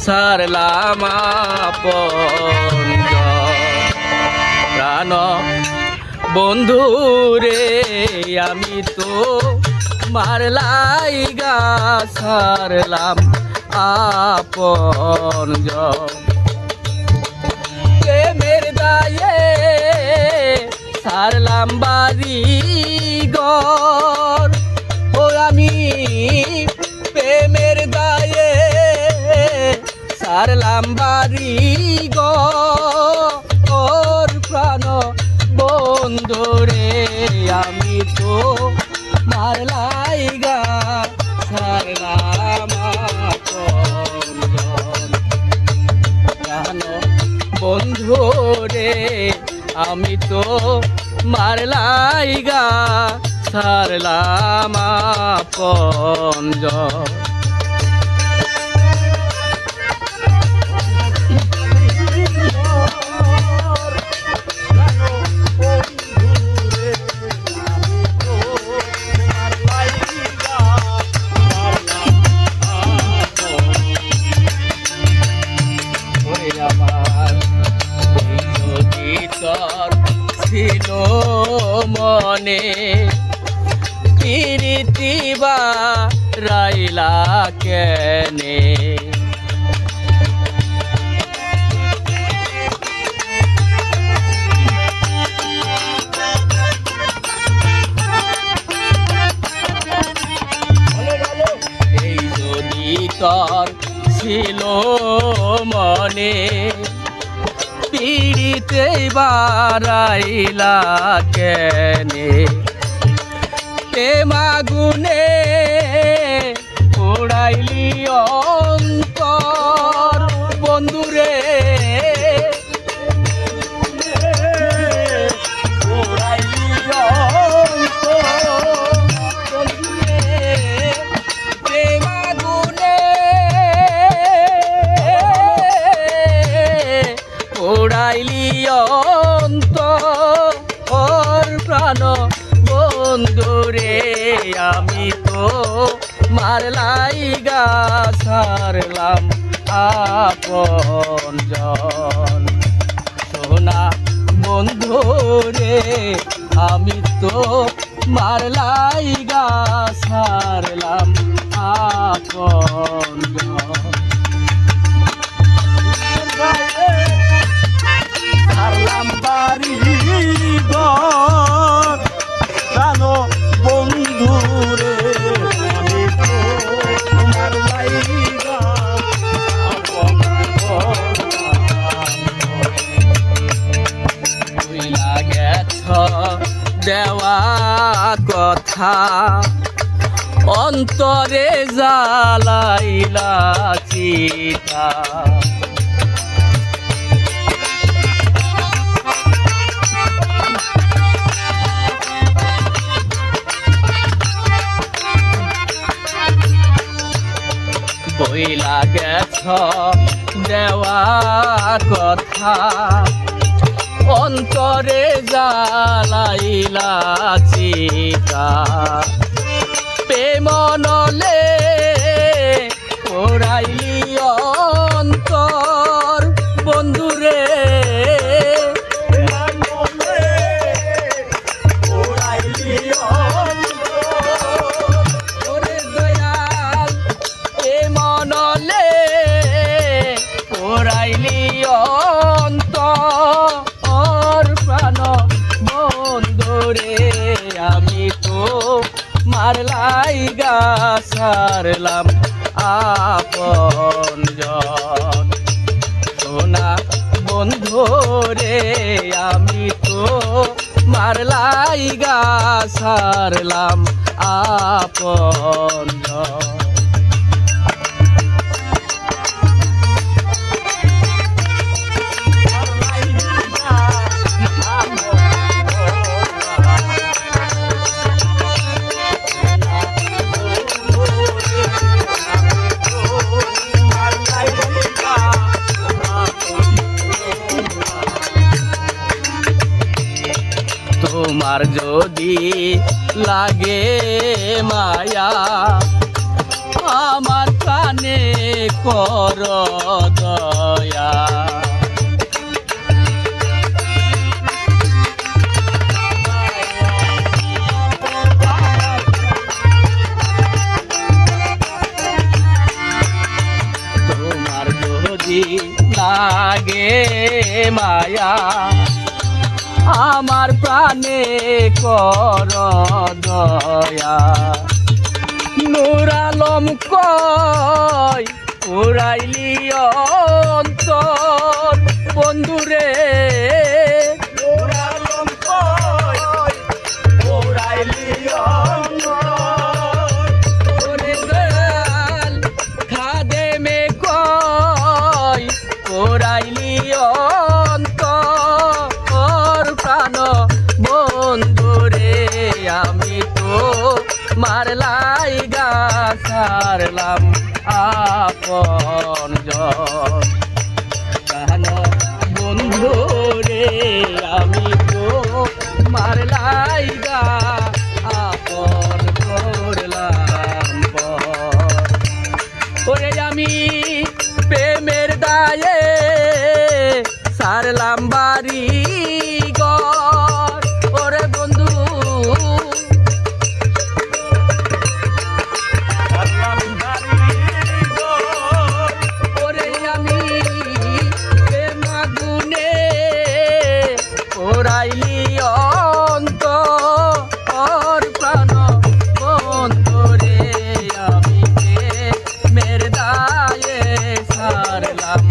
সারলাম আপন প্রাণ বন্ধু রে আমি তো মারলাই গা সারলাম আপন প্রেমের দায়ে সারলাম বাড়ি ঘর ও আমি প্রেমের দায়ে সারলাম বাড়ি ঘর প্রাণ বন্ধু রে আমি তো মারলাই গা সারলাম প্রাণ বন্ধু রে আমি তো মারলাই গা সারলাম আপন ছিল মনে প্রীতি বা রাইলা কেনে এই যদি তোর ছিল মনে পীড়িতে বারাইলা কেনে প্রেমাগুনে উড়াইলি অন্তর বন্ধুরে উড়াইলি অন্তর প্রেমাগুনে উড়াইলি অন্তর প্রাণ বন্ধুরে আমি তো মারলাই গা সারলাম আপন সোনা বন্ধুরে আমি তো মারলাই গা সারলাম আপন সারলাম বাড়ি ঘর প্রাণ বন্ধু রে আমি তো মারলাই গা ভুইলা গেছ দেওয়া কথা অন্তরে জ্বালাইলা চিতা বইলা গেছ দেওয়া কথা অন্তরে জ্বালাইলা চিতা প্রেমনলে ওরাইলি অন্তর বন্ধুরে আমি তো মারলাই গা সারলাম আপন সোনা বন্ধু রে আমি তো মারলাই গা সারলাম আপন তোমার যদি লাগে মায়া আমার প্রাণে কর দয়া তোমার যদি লাগে মায়া আমার প্রাণে কর দয়া নূর আলম কয় উড়াইলি অন্তর বন্ধুরে নূর আলম কয় উড়াইলি অন্তর ওরে দয়াল খাদেমে কয় উড়াইলি অন্তর প্রাণ বন্ধুরে আমি তো মারলাই গা সারলাম আপন জন প্রাণ বন্ধু রে আমি তো মারলাই গা আপন করলাম পর ওরে আমি প্রেমের দায়ে সারলাম বাড়ি ঘর ওরে বন্ধু ওরে আমি প্রেমাগুনে ওরাইলি অন্তর প্রাণ বন্ধুরে আমি মের দায়ে সারলাম